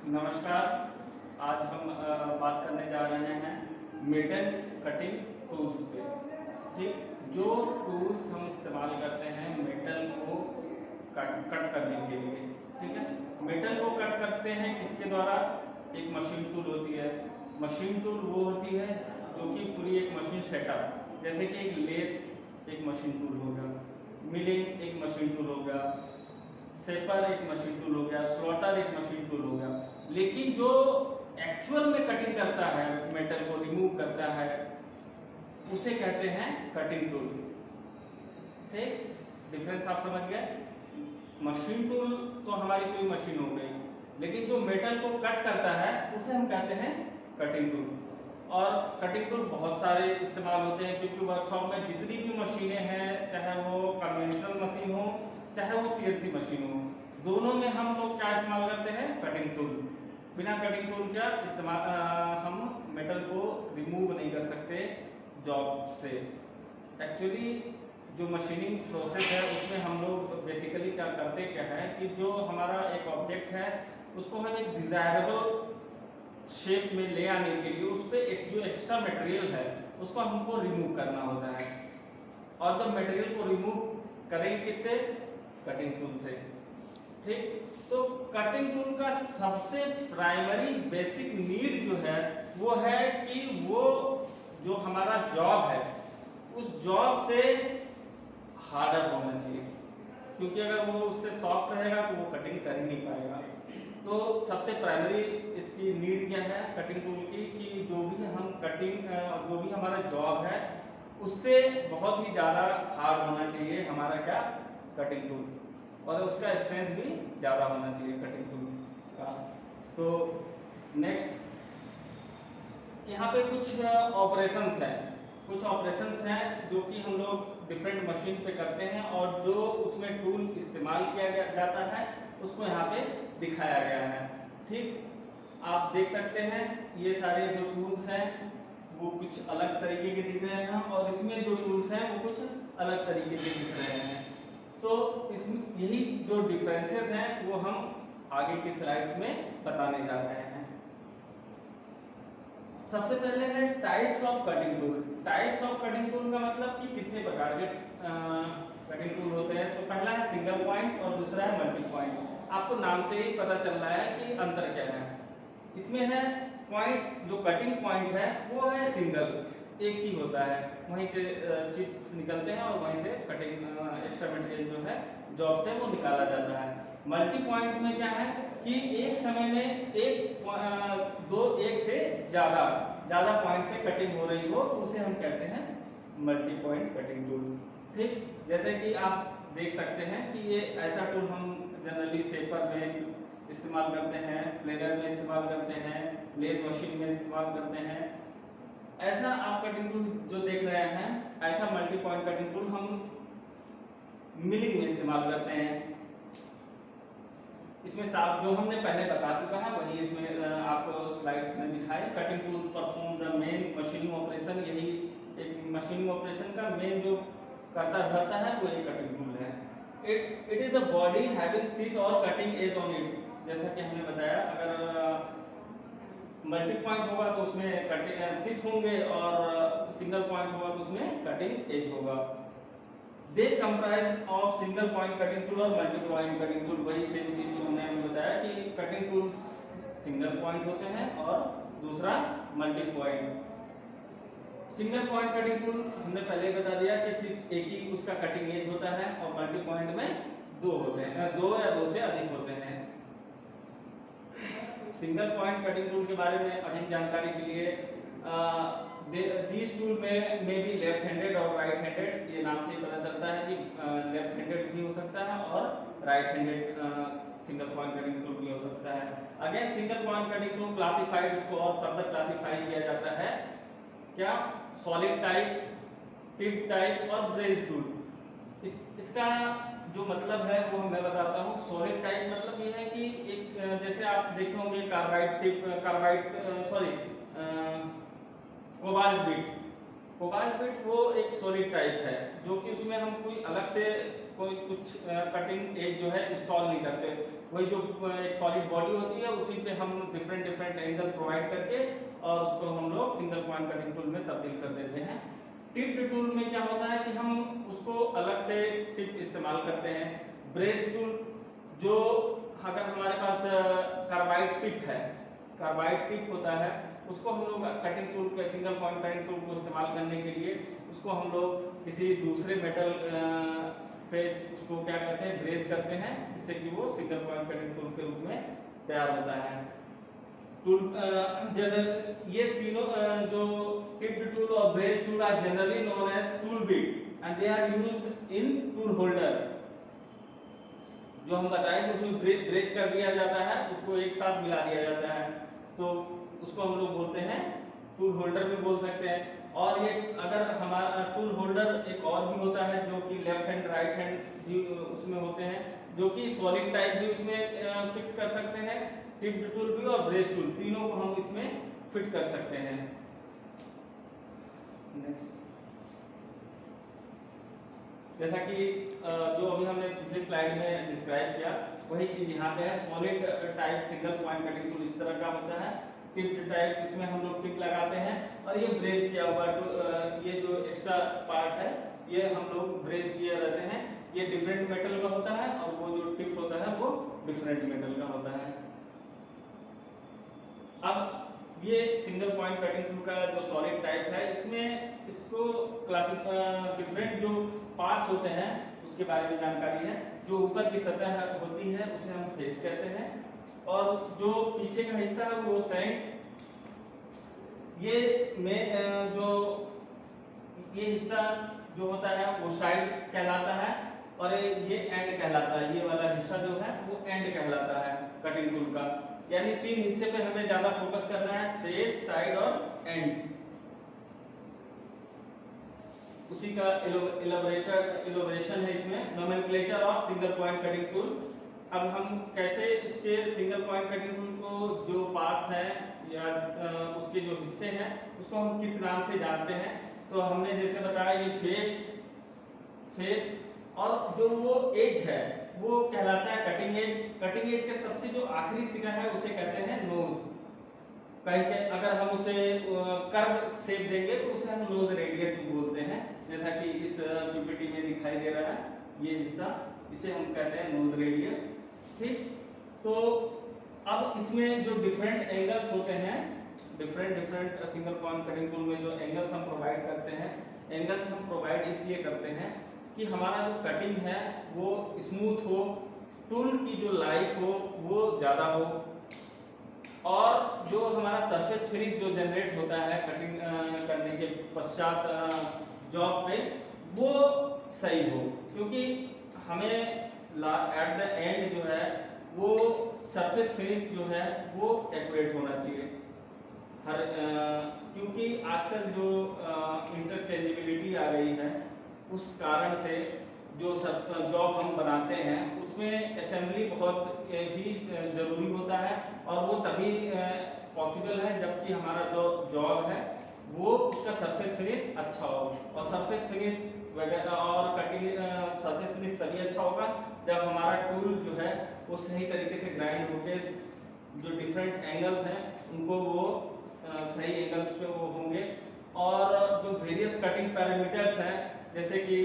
नमस्कार। आज हम बात करने जा रहे हैं मेटल कटिंग टूल्स पे। ठीक, जो टूल्स हम इस्तेमाल करते हैं मेटल को कट करने के लिए। ठीक है, मेटल को कट करते हैं किसके द्वारा? एक मशीन टूल होती है। मशीन टूल वो होती है जो कि पूरी एक मशीन सेटअप, जैसे कि एक लेथ एक मशीन टूल हो गया, मिलिंग एक मशीन टूल हो गया, सेपर एक मशीन टूल हो गया, स्लॉटर एक मशीन टूल हो गया। लेकिन जो एक्चुअल में कटिंग करता है, मेटल को रिमूव करता है, उसे कहते हैं कटिंग टूल। ठीक, डिफरेंस आप समझ गए? मशीन टूल तो हमारी कोई मशीन हो गई, लेकिन जो मेटल को कट करता है उसे हम कहते हैं कटिंग टूल। और कटिंग टूल बहुत सारे इस्तेमाल होते हैं, क्योंकि वर्कशॉप में जितनी भी मशीनें हैं, चाहे वो कन्वेंशनल मशीन हो चाहे वो सीएनसी मशीन हो, दोनों में हम लोग क्या इस्तेमाल करते हैं? Cutting tool. बिना कटिंग टूल का इस्तेमाल हम मेटल को रिमूव नहीं कर सकते जॉब से। एक्चुअली जो मशीनिंग प्रोसेस है उसमें हम लोग बेसिकली क्या करते क्या है कि जो हमारा एक ऑब्जेक्ट है उसको हम एक डिजायरेबल शेप में ले आने के लिए उस पर जो एक्स्ट्रा मटेरियल है उसको हमको रिमूव करना होता है। और जब मटेरियल को रिमूव करेंगे किससे? कटिंग टूल से। ठीक, तो कटिंग टूल का सबसे प्राइमरी बेसिक नीड जो है वो है कि वो जो हमारा जॉब है उस जॉब से हार्डर होना चाहिए, क्योंकि अगर वो उससे सॉफ्ट रहेगा तो वो कटिंग कर ही नहीं पाएगा। तो सबसे प्राइमरी इसकी नीड क्या है कटिंग टूल की, कि जो भी हम कटिंग जो भी हमारा जॉब है उससे बहुत ही ज़्यादा हार्ड होना चाहिए हमारा क्या? कटिंग टूल, और उसका स्ट्रेंथ भी ज़्यादा होना चाहिए कटिंग टूल का। तो नेक्स्ट यहाँ पे कुछ ऑपरेशंस हैं, कुछ ऑपरेशंस हैं जो कि हम लोग डिफरेंट मशीन पे करते हैं, और जो उसमें टूल इस्तेमाल किया जाता है उसको यहाँ पे दिखाया गया है। ठीक, आप देख सकते हैं ये सारे जो टूल्स हैं वो कुछ अलग तरीके के दिख रहे हैं, और इसमें जो टूल्स हैं वो कुछ अलग तरीके के दिख रहे हैं। तो इसमें यही जो डिफरेंसेस हैं वो हम आगे की स्लाइड्स में बताने जा रहे हैं। सबसे पहले है types of cutting tool. Types of cutting tool का मतलब कि कितने प्रकार के कटिंग टूल होते हैं। तो पहला है सिंगल पॉइंट और दूसरा है मल्टी पॉइंट। आपको नाम से ही पता चल रहा है कि अंतर क्या है। इसमें है पॉइंट, जो कटिंग पॉइंट है वो है सिंगल, एक ही होता है, वहीं से चिप्स निकलते हैं और वहीं से कटिंग एक्स्ट्रा मटेरियल जो है जॉब से वो निकाला जाता है। मल्टी पॉइंट में क्या है कि एक समय में एक से ज़्यादा पॉइंट से कटिंग हो रही हो तो उसे हम कहते हैं मल्टी पॉइंट कटिंग टूल। ठीक, जैसे कि आप देख सकते हैं कि ये ऐसा टूल हम जनरली शेपर में इस्तेमाल करते हैं, प्लेनर में इस्तेमाल करते हैं, लेथ मशीन में इस्तेमाल करते हैं। ऐसा आप कटिंग टूल जो देख रहे हैं ऐसा मल्टी पॉइंट कटिंग टूल हम मिलिंग में इस्तेमाल करते हैं। इसमें साफ जो हमने पहले बता चुका है वही इसमें आपको स्लाइड्स में दिखाए। Cutting tools perform the main machining operation, यही एक मशीनिंग ऑपरेशन का मेन जो करता रहता है वो एक कटिंग टूल है। It is the body having teeth और कटिंग एज ऑन इट। जैसा कि हमने बताया, अगर मल्टी पॉइंट होगा तो उसमें कटिंग टीथ होंगे, और सिंगल पॉइंट होगा तो उसमें कटिंग एज होगा। They comprise of single point cutting tool और मल्टी पॉइंट कटिंग टूल। वही सेम चीज जो हमने बताया कि कटिंग टूल्स सिंगल पॉइंट होते हैं और दूसरा multi point. Single point cutting tool हमने पहले बता दिया कि सिर्फ एक ही उसका कटिंग एज होता है, और मल्टी पॉइंट में दो होते हैं, दो या दो से अधिक होते हैं। सिंगल पॉइंट कटिंग टूल के बारे में अधिक जानकारी के लिए दिस टूल में बी लेफ्ट हैंडेड और राइट हैंडेड। ये नाम से ही पता चलता है कि लेफ्ट हैंडेड भी हो सकता है और right handed single point cutting tool भी हो सकता है। Again single point cutting tool classified, इसको और फर्दर क्लासिफाई किया जाता है क्या? सॉलिड टाइप, टिप टाइप और ब्रेस टूल। इसका जो मतलब है वो मैं बताता हूँ। सॉलिड टाइप मतलब ये है कि एक जैसे आप देखे होंगे carbide tip, carbide sorry cobalt bit. Cobalt bit वो एक सॉलिड टाइप है जो कि उसमें हम कोई अलग से कोई कुछ कटिंग एज जो है इंस्टॉल नहीं करते। वही जो एक सॉलिड बॉडी होती है उसी पे हम डिफरेंट डिफरेंट एंगल प्रोवाइड करके और उसको हम लोग सिंगल पॉइंट कटिंग टूल में तब्दील कर देते हैं। टिप्ड टूल में क्या होता है कि हम उसको अलग से टिप इस्तेमाल करते हैं। ब्रेस टूल जो अगर हमारे पास कार्बाइड टिप है, कार्बाइड टिप होता है, उसको हम लोग कटिंग टूल के सिंगल पॉइंट कटिंग टूल को इस्तेमाल करने के लिए उसको हम लोग किसी दूसरे मेटल पे उसको क्या करते हैं, ब्रेस करते हैं, जिससे कि वो सिंगल पॉइंट कटिंग टूल के रूप में तैयार होता है। टूल जनरल ये तीनों जो टिप्ड टूल और braze tool are generally known as tool bit and they are used in tool holder. जो हम बताएंगे उसमें ब्रेच कर दिया जाता है, उसको एक साथ मिला दिया जाता है, तो उसको हम लोग बोलते हैं टूल होल्डर भी बोल सकते हैं। और ये अगर हमारा टूल होल्डर एक और भी होता है जो कि लेफ्ट हैंड राइट हैंड भी उसमें होते हैं, जो कि सॉलिड टाइप भी उसमें फिक्स कर सकते हैं, टिप्ड टूल भी और ब्रेस टूल तीनों को हम इसमें फिट कर सकते हैं। जैसा कि जो अभी हमने पिछले स्लाइड में डिस्क्राइब किया वही चीज यहाँ पे है। Solid type single point cutting tool इस तरह का होता है, टिप्ड टाइप इसमें हम लोग टिप लगाते हैं और ये ब्रेस किया हुआ ये जो एक्स्ट्रा पार्ट है ये हम लोग ब्रेस किए रहते हैं। ये डिफरेंट मेटल का होता है और वो जो टिप होता है वो डिफरेंट मेटल का होता है। अब ये सिंगल पॉइंट कटिंग टूल का जो सॉलिड टाइप है इसमें इसको डिफरेंट जो पार्ट्स होते हैं उसके बारे में जानकारी है। जो ऊपर की सतह होती है उसे हम फेस कहते हैं और जो पीछे का हिस्सा है वो साइड, ये में जो ये हिस्सा जो होता है वो साइड कहलाता है और ये एंड कहलाता है। ये वाला हिस्सा जो है वो एंड कहलाता है कटिंग टूल का। यानी तीन हिस्से पे हमें ज्यादा फोकस करना है, फेस, साइड और एंड। उसी का इलैबोरेशन है इसमें, nomenclature of single point cutting tool. अब हम कैसे उसके सिंगल पॉइंट कटिंग टूल को जो पार्ट्स हैं या उसके जो हिस्से हैं उसको हम किस नाम से जानते हैं, तो हमने जैसे बताया ये फेस और जो वो एज है वो कहलाता है कटिंग एज। कटिंग एज के सबसे जो आखिरी सिरा है उसे कहते हैं नोज। कहीं के अगर हम उसे कर्व शेप देंगे तो उसे हम नोज रेडियस भी बोलते हैं, जैसा कि इस पीपीटी में दिखाई दे रहा है ये हिस्सा, इसे हम कहते हैं नोज रेडियस। ठीक, तो अब इसमें जो डिफरेंट एंगल्स होते हैं, different single point cutting tool में जो एंगल्स हम प्रोवाइड करते हैं, एंगल्स हम प्रोवाइड इसलिए करते हैं कि हमारा जो कटिंग है वो स्मूथ हो, टूल की जो लाइफ हो वो ज़्यादा हो और जो हमारा सरफेस फिनिश जो जनरेट होता है कटिंग करने के पश्चात जॉब पे वो सही हो, क्योंकि हमें एट द एंड जो है वो सरफेस फिनिश जो है वो एक्यूरेट होना चाहिए। हर क्योंकि आजकल जो इंटरचेंजेबिलिटी आ गई है उस कारण से जो जॉब हम बनाते हैं उसमें असेंबली बहुत ही ज़रूरी होता है और वो तभी पॉसिबल है जबकि हमारा जो जॉब है वो उसका सरफेस फिनिश अच्छा हो। और सरफेस फिनिश वगैरह और कटिंग सरफेस फिनिश तभी अच्छा होगा जब हमारा टूल जो है वो सही तरीके से ग्राइंड होके जो डिफरेंट एंगल्स हैं उनको वो सही एंगल्स पे वो होंगे। और जो वेरियस कटिंग पैरामीटर्स हैं जैसे कि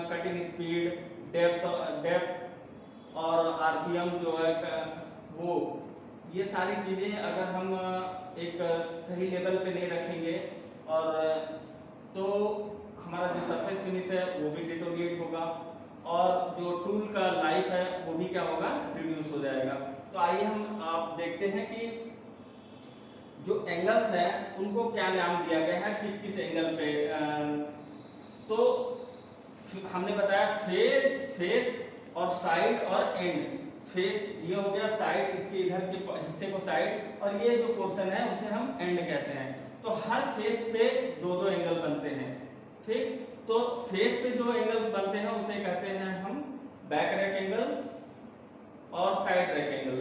कटिंग स्पीड, डेप्थ और आरपीएम जो है वो, ये सारी चीज़ें अगर हम एक सही लेवल पे नहीं रखेंगे और तो हमारा जो सरफेस फिनिश है वो भी डिटोरिएट होगा और जो टूल का लाइफ है वो भी क्या होगा, रिड्यूस हो जाएगा। तो आइए हम आप देखते हैं कि जो एंगल्स हैं उनको क्या नाम दिया गया है किस किस एंगल पे। तो हमने बताया फेस और साइड और एंड। फेस ये हो गया, साइड इसके इधर के हिस्से को साइड और ये जो पोर्शन है उसे हम एंड कहते हैं। तो हर फेस पे दो दो एंगल बनते हैं। ठीक, तो फेस पे जो एंगल्स बनते हैं उसे कहते हैं हम बैक रैक एंगल और साइड रैक एंगल।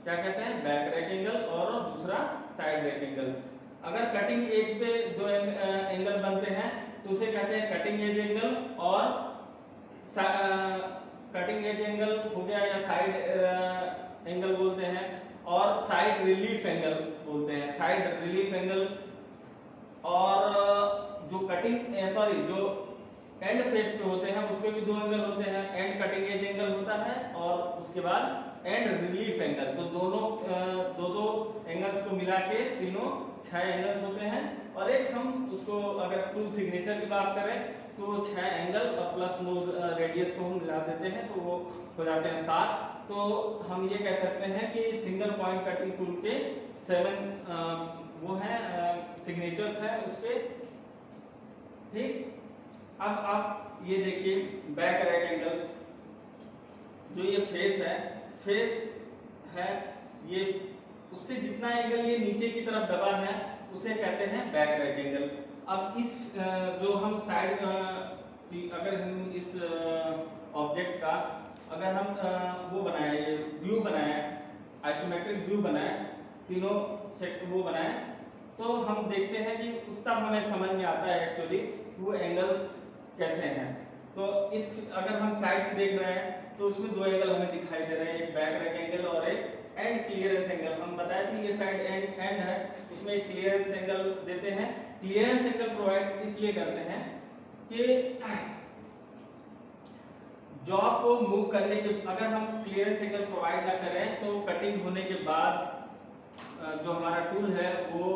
क्या कहते हैं, बैक रैक एंगल और दूसरा साइड रैक एंगल। अगर कटिंग एज पे दो एंगल बनते हैं तो उसे कहते हैं कटिंग एज एंगल और कटिंग एज एंगल हो गया या साइड एंगल बोलते हैं, और साइड रिलीफ एंगल बोलते हैं। साइड रिलीफ एंगल और जो कटिंग सॉरी जो एंड फेस पे होते हैं उस पे भी दो एंगल होते हैं। एंड कटिंग एज एंगल होता है और उसके बाद एंड रिलीफ एंगल। तो दोनों दो एंगल्स को मिला के तीनों 6 एंगल्स होते हैं। और एक हम उसको अगर फुल सिग्नेचर की बात करें तो वो 6 एंगल और प्लस नोज रेडियस को हम मिला देते हैं तो वो हो जाते हैं 7। तो हम ये कह सकते हैं कि सिंगल पॉइंट कटिंग टूल के 7 वो हैं सिग्नेचर्स हैं उसके। ठीक, अब आप ये देखिए बैक रैक एंगल, जो ये फेस है ये उससे जितना एंगल ये नीचे की तरफ दबा है उसे कहते हैं बैक रैक एंगल। अब इस जो हम साइड अगर हम इस ऑब्जेक्ट का अगर हम वो बनाए व्यू बनाए आइसोमेट्रिक व्यू बनाए तीनों सेट वो बनाए तो हम देखते हैं कि तब हमें समझ में आता है एक्चुअली वो एंगल्स कैसे हैं। तो इस अगर हम साइड से देख रहे हैं तो उसमें दो एंगल हमें दिखाई दे रहे हैं, एक बैक रैक एंगल और एक एंड क्लियरेंस एंगल। हम बताए थे ये साइड एंड है, उसमें एक क्लियरेंस एंगल देते हैं। क्लियरेंस एंगल प्रोवाइड इसलिए करते हैं कि जॉब को मूव करने के अगर हम क्लियरेंस एंगल प्रोवाइड ना करें तो कटिंग होने के बाद जो हमारा टूल है वो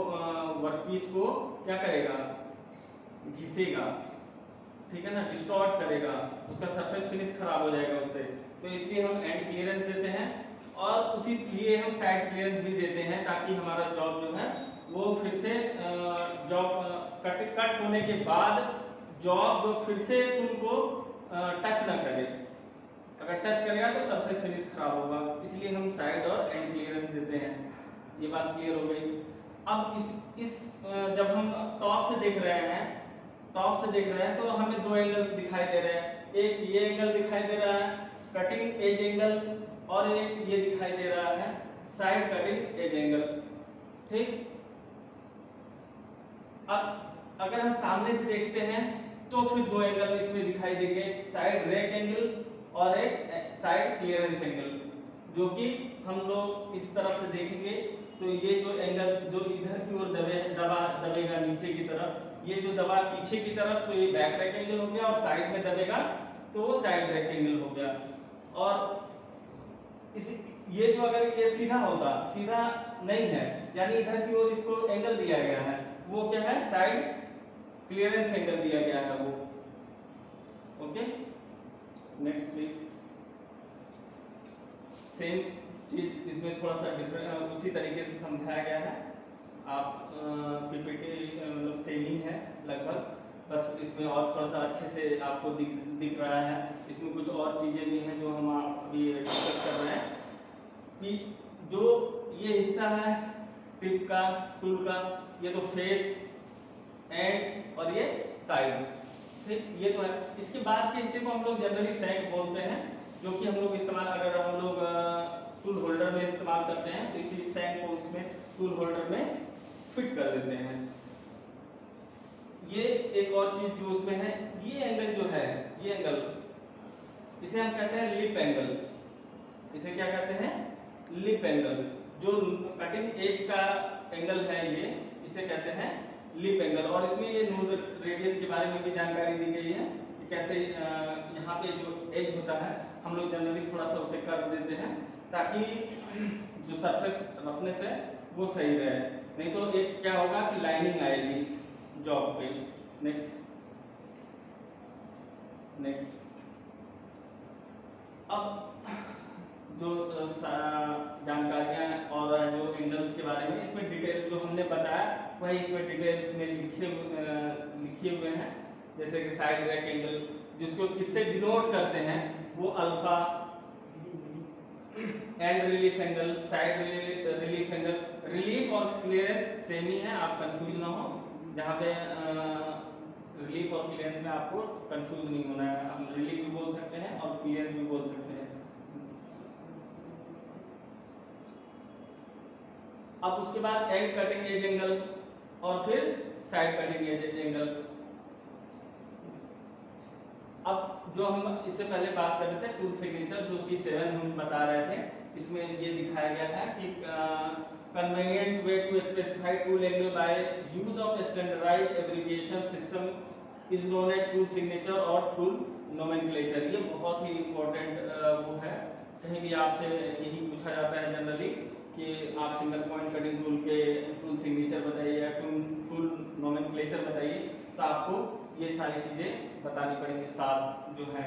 वर्कपीस को क्या करेगा, घिसेगा, ठीक है ना, डिस्टॉर्ट करेगा, उसका सरफेस फिनिश खराब हो जाएगा उससे। तो इसलिए हम एंड क्लियरेंस देते हैं और उसी लिए हम साइड क्लियरेंस भी देते हैं ताकि हमारा जॉब जो है वो फिर से जॉब कट होने के बाद जॉब जो फिर से टूल को टच ना करे। अगर टच करेगा तो सरफेस फिनिश खराब होगा, इसलिए हम साइड और एंड क्लियरेंस देते हैं। ये बात क्लियर हो गई। अब इस जब हम टॉप से देख रहे हैं तो हमें दो एंगल्स दिखाई दे रहे हैं। एक ये एंगल दिखाई दे रहा है कटिंग एज एंगल और एक ये दिखाई दे रहा है साइड कटिंग एज एंगल। ठीक, अब अगर हम सामने से देखते हैं तो फिर दो एंगल इसमें दिखाई देंगे, साइड रैक एंगल और एक साइड क्लियरेंस एंगल, जो कि हम लोग इस तरफ से देखेंगे तो ये जो एंगल्स जो इधर की ओर दबेगा नीचे की तरफ, ये जो दबा पीछे की तरफ तो ये बैक रैक एंगल हो गया और साइड में दबेगा तो वो साइड रैक एंगल हो गया। और ये जो अगर ये सीधा होता, सीधा नहीं है यानी इधर की ओर इसको एंगल दिया गया है, वो क्या है, साइड क्लियरेंस एंगल दिया गया है वो। Okay, next please. सेम चीज इसमें थोड़ा सा डिफरेंट उसी तरीके से समझाया गया है। आप पीपीटी मतलब सेम ही है लगभग, बस इसमें और थोड़ा सा अच्छे से आपको दिख रहा है। इसमें कुछ और चीजें भी हैं जो हम अभी डिस्कस कर रहे हैं कि जो ये हिस्सा है टिप का टूल का, ये तो फेस एंड और ये साइड, ठीक, ये तो है। इसके बाद के हिस्से को हम लोग जनरली सैंक बोलते हैं, जो कि हम लोग इस्तेमाल अगर हम लोग टूल होल्डर में इस्तेमाल करते हैं तो इसी सैंक को उसमें टूल होल्डर में फिट कर देते हैं। ये एक और चीज जो उसमें है, ये एंगल जो है, ये एंगल इसे हम कहते हैं लिप एंगल। इसे क्या कहते हैं, लिप एंगल। जो कटिंग एज का एंगल है ये, इसे कहते हैं लिप एंगल। और इसमें ये नोज रेडियस के बारे में भी जानकारी दी गई है कि कैसे यहाँ पे जो एज होता है हम लोग जनरली थोड़ा सा उसे कर देते हैं ताकि जो सरफेस रफनेस है वो सही रहे, नहीं तो एक क्या होगा कि लाइनिंग आएगी जॉब पे। Next next. अब जो जानकारियां और जो एंगल्स के बारे में इसमें डिटेल जो हमने बताया वही इसमें डिटेल्स में लिखे हुए हैं। जैसे कि साइड रैक एंगल जिसको किससे डिनोट करते हैं, वो alpha, and relief angle, side relief angle. Relief और क्लियरेंस सेम ही है, आप कंफ्यूज ना हो। जहाँ पे रिलीफ और क्लियरेंस में आपको कंफ्यूज नहीं होना है, आप रिलीफ भी बोल सकते हैं और क्लियरेंस भी बोल सकते हैं। अब उसके बाद एंड कटिंग एज एंगल और फिर साइड कटिंग एज एंगल। अब जो हम इससे पहले बात कर रहे थे टूल सिग्नेचर जो कि 7 हम बता रहे थे, इसमें ये दिखाया गया है कि convenient way to specify tool angle by use of standardized abbreviation system is known as tool signature और टूल नोमेनक्लेचर। ये बहुत ही इंपॉर्टेंट वो है, कहीं भी आपसे यही पूछा जाता है जनरली कि आप सिंगल पॉइंट कटिंग टूल के टूल सिग्नेचर बताइए या टूल नोमेनक्लेचर बताइए, तो आपको ये सारी चीजें बतानी पड़ेंगी। साथ जो है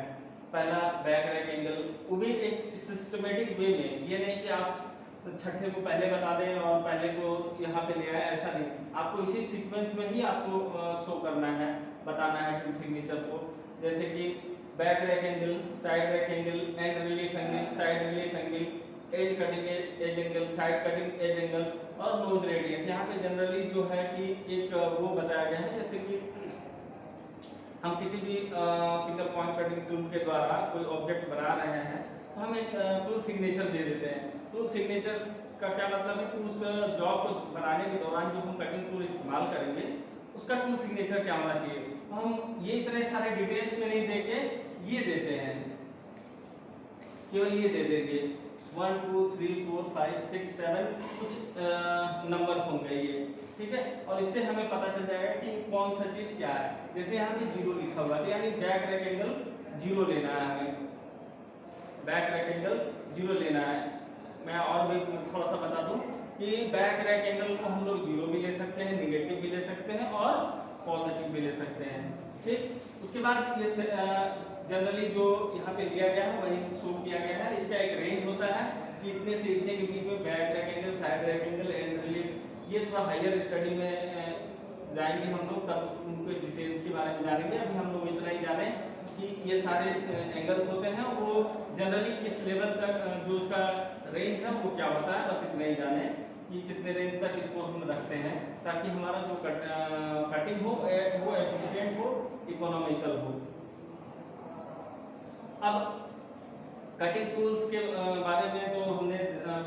पहला बैक रैक एंगल, वो भी एक सिस्टमेटिक वे में, ये नहीं कि आप छठे को पहले बता दें और पहले को यहाँ पे ले आए, ऐसा नहीं, आपको इसी सीक्वेंस में ही आपको शो करना है, बताना है टूल सिग्नेचर को। जैसे कि back rake angle, side rake angle, end relief angle, side relief angle, edge cutting edge angle, side cutting edge angle और नोज रेडियस। यहाँ पे जनरली जो है कि एक वो बताया गया है, जैसे कि हम किसी भी सिंगल पॉइंट कटिंग टूल के द्वारा कोई ऑब्जेक्ट बना रहे हैं तो हम एक टूल सिग्नेचर दे देते हैं। टूल सिग्नेचर का क्या मतलब है कि उस जॉब को बनाने के दौरान जो हम कटिंग टूल इस्तेमाल करेंगे उसका टूल सिग्नेचर क्या होना चाहिए। तो हम ये इतने सारे डिटेल्स में नहीं देके ये देते हैं, केवल ये दे देंगे 1 2 3 4 5 6 7 कुछ नंबर्स होंगे ये, ठीक है। और इससे हमें पता चल जाएगा कि कौन सा चीज क्या है। जैसे यहाँ पे 0 लिखा हुआ है, यानी बैक रैक एंगल 0 लेना है हमें, बैक रैक एंगल 0 लेना है। मैं और भी थोड़ा सा बता दूं कि बैक रैक एंगल को हम लोग 0 भी ले सकते हैं, निगेटिव भी ले सकते हैं और पॉजिटिव भी ले सकते हैं, ठीक। उसके बाद ये जनरली जो यहाँ पे दिया गया है वही शो किया गया है। इसका एक रेंज होता है कि इतने से इतने के बीच में back rake angle, side rake angle, end relief, ये थोड़ा हायर स्टडी में जाएंगे हम लोग, तब उनके डिटेल्स के बारे में जानेंगे। अभी हम लोग इतना ही जाने कि ये सारे एंगल्स होते हैं वो जनरली किस लेवल तक जो उसका रेंज है वो क्या होता है, बस इतना ही जाने कि कितने रेंज तक इसको हम रखते हैं, ताकि हमारा जो कटिंग हो वो एफिशिएंट हो, इकोनॉमिकल हो। अब कटिंग टूल्स के बारे में तो हमने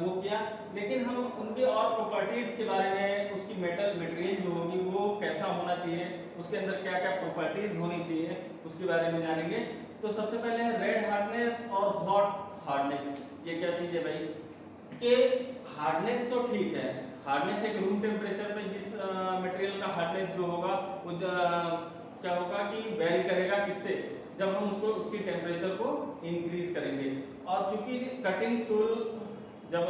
वो किया, लेकिन हम उनके और प्रॉपर्टीज के बारे में, उसकी मटेरियल जो होगी वो कैसा होना चाहिए, उसके अंदर क्या क्या प्रॉपर्टीज होनी चाहिए, उसके बारे में जानेंगे। तो सबसे पहले है रेड हार्डनेस और हॉट हार्डनेस। ये क्या चीज है भाई कि हार्डनेस तो ठीक है, हार्डनेस एक रूम टेम्परेचर पे जिस मटेरियल का हार्डनेस जो होगा वो क्या होगा कि वेरी करेगा, किससे, जब हम उसको उसकी टेम्परेचर को इंक्रीज करेंगे। और चूंकि कटिंग टूल जब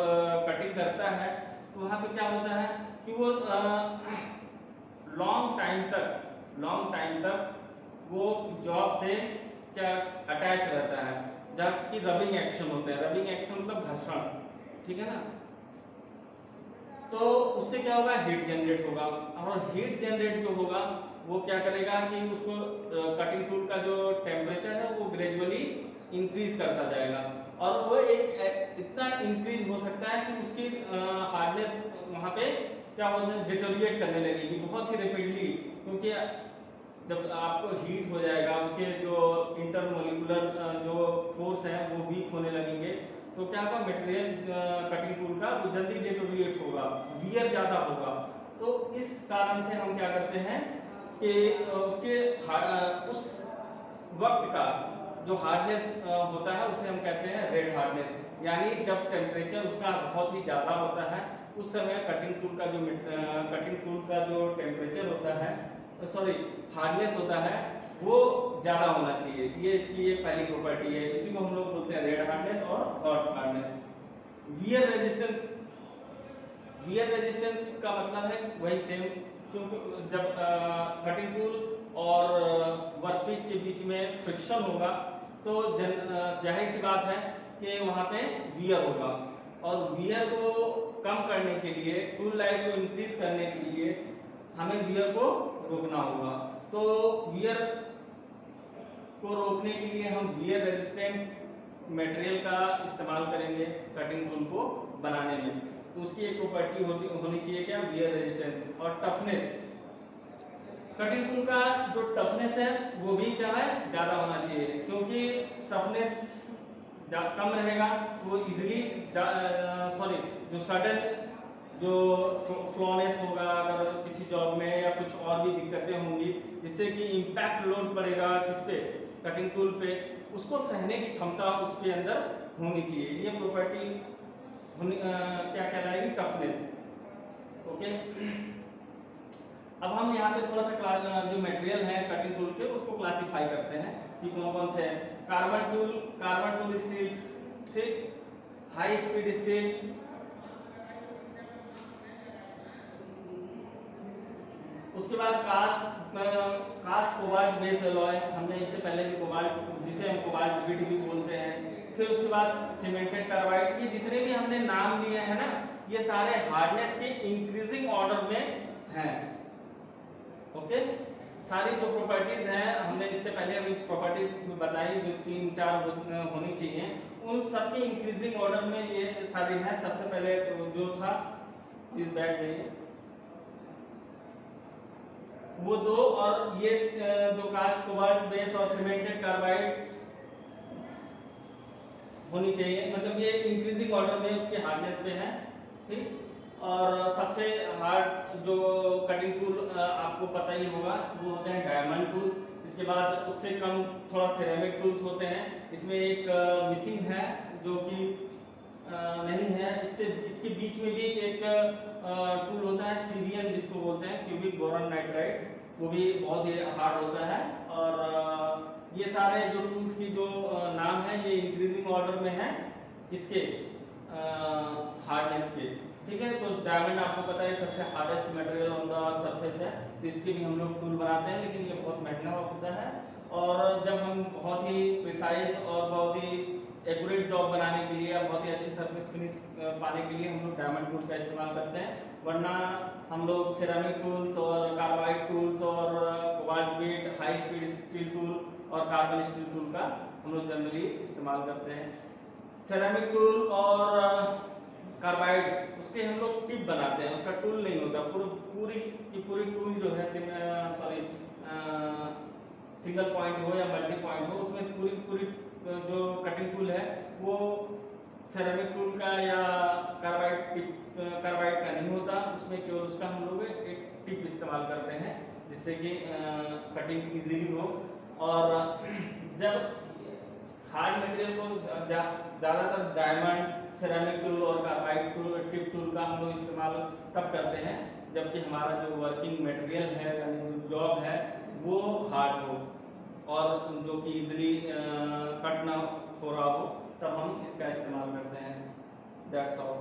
कटिंग करता है तो वहां पे क्या होता है कि वो लॉन्ग टाइम तक वो जॉब से क्या अटैच रहता है, जबकि रबिंग एक्शन होता है, रबिंग एक्शन मतलब घर्षण, ठीक है ना। तो उससे क्या होगा, हीट जनरेट होगा, और हीट जनरेट जो होगा वो क्या करेगा कि उसको कटिंग टूल का जो टेम्परेचर है वो ग्रेजुअली इंक्रीज करता जाएगा, और वो एक इतना इंक्रीज हो सकता है कि उसकी हार्डनेस वहाँ पे क्या होता है, डिटोरिएट करने लगेगी बहुत ही रैपिडली, क्योंकि जब आपको हीट हो जाएगा उसके जो इंटरमोलिकुलर जो फोर्स है वो वीक होने लगेंगे, तो क्या होगा, मटेरियल कटिंग टूल का वो जल्दी डिटोरिएट होगा, वियर ज़्यादा होगा। तो इस कारण से हम क्या करते हैं कि उसके उस वक्त का जो हार्डनेस होता है उसे हम कहते हैं रेड हार्डनेस, यानी जब टेम्परेचर उसका बहुत ही ज़्यादा होता है उस समय कटिंग टूल का जो टेम्परेचर होता है, सॉरी हार्डनेस होता है, वो ज़्यादा होना चाहिए। ये इसकी एक पहली प्रॉपर्टी है, इसी को हम लोग बोलते हैं रेड हार्डनेस और हॉट हार्डनेस। वियर रेजिस्टेंस का मतलब है वही सेम, क्योंकि जब कटिंग टूल और वर्कपीस के बीच में फ्रिक्शन होगा तो जाहिर सी बात है कि वहाँ पे वियर होगा, और वियर को कम करने के लिए, टूल लाइफ को इंक्रीज करने के लिए हमें वियर को रोकना होगा। तो वियर को रोकने के लिए हम वियर रेजिस्टेंट मटेरियल का इस्तेमाल करेंगे कटिंग टूल को बनाने में। तो उसकी एक प्रॉपर्टी होनी चाहिए क्या, वियर रेजिस्टेंस और टफनेस। कटिंग टूल का जो टफनेस है वो भी क्या है, ज़्यादा होना चाहिए, क्योंकि टफनेस कम रहेगा तो वो इजिली जो सडन जो फ्लॉनेस होगा अगर किसी जॉब में, या कुछ और भी दिक्कतें होंगी जिससे कि इम्पैक्ट लोड पड़ेगा किस पे, कटिंग टूल पे, उसको सहने की क्षमता उसके अंदर होनी चाहिए। ये प्रॉपर्टी क्या कहलाएगी, टफनेस। ओके, अब हम यहाँ पे थोड़ा सा जो मटेरियल है कटिंग टूल के उसको क्लासिफाई करते हैं कि कौन कौन से हैं। कार्बन टूल स्टील्स, ठीक, हाई स्पीड स्टील्स, उसके बाद कास्ट कोबाल्ट बेस एलॉय, हमने इससे पहले भी कोबाल्ट, जिसे हम कोबाल्ट बिट भी बोलते हैं। फिर उसके बाद सीमेंटेड कार्बाइड। ये जितने भी हमने नाम लिए हैं ना, ये सारे हार्डनेस के इंक्रीजिंग ऑर्डर में हैं। ओके, सारी जो प्रॉपर्टीज हैं हमने इससे पहले अभी प्रॉपर्टीज बताई जो 3-4 होनी चाहिए, उन सबके इंक्रीजिंग ऑर्डर में ये सारी हैं। सबसे पहले जो था इस बैग में वो दो, और ये जो कास्ट कोबाल्ट बेस और सीमेंटेड कार्बाइड होनी चाहिए, मतलब ये इंक्रीजिंग ऑर्डर में उसके हार्डनेस पे है, ठीक। और सबसे हार्ड जो कटिंग टूल आपको पता ही होगा वो होते हैं डायमंड टूल। इसके बाद उससे कम थोड़ा सिरेमिक टूल्स होते हैं। इसमें एक मिसिंग है जो कि नहीं है, इसके बीच में भी एक टूल होता है सीबीएन जिसको बोलते हैं, क्यूबिक बोरॉन नाइट्राइड, वो भी बहुत ही हार्ड होता है। और ये सारे जो टूल्स की जो नाम है ये इंक्रीजिंग ऑर्डर में है किसके, हार्डनेस के, ठीक है। तो डायमंड आपको पता है सबसे hardest material on the surface है, तो इसके भी हम लोग टूल बनाते हैं, लेकिन ये बहुत महंगा होता है। और जब हम बहुत ही प्रिसाइज और बहुत ही एक्यूरेट जॉब बनाने के लिए या बहुत ही अच्छी सरफेस फिनिश पाने के लिए हम लोग डायमंड टूल का इस्तेमाल करते हैं। वरना हम लोग सिरेमिक टूल्स और कार्बाइड टूल्स और cobalt bit, high speed steel tool और कार्बन स्टील टूल का हम लोग जनरली इस्तेमाल करते हैं। सिरेमिक टूल और कार्बाइड उसके हम लोग टिप बनाते हैं, उसका टूल नहीं होता। पूरी की पूरी टूल जो है सिंगल पॉइंट हो या मल्टी पॉइंट हो, उसमें पूरी जो कटिंग टूल है वो सेरेमिक टूल का या कार्बाइड का नहीं होता। उसमें केवल उसका हम लोग एक टिप इस्तेमाल करते हैं जिससे कि कटिंग इजीली हो। और जब हार्ड मटेरियल को ज़्यादातर डायमंड, सेरेमिक टूल और कार्बाइड टूल, टिप टूल का हम लोग इस्तेमाल तब करते हैं जबकि हमारा जो वर्किंग मटेरियल है यानी जो जॉब है वो हार्ड हो और जो कि इजीली कट ना हो रहा हो, तब हम इसका इस्तेमाल करते हैं। That's all.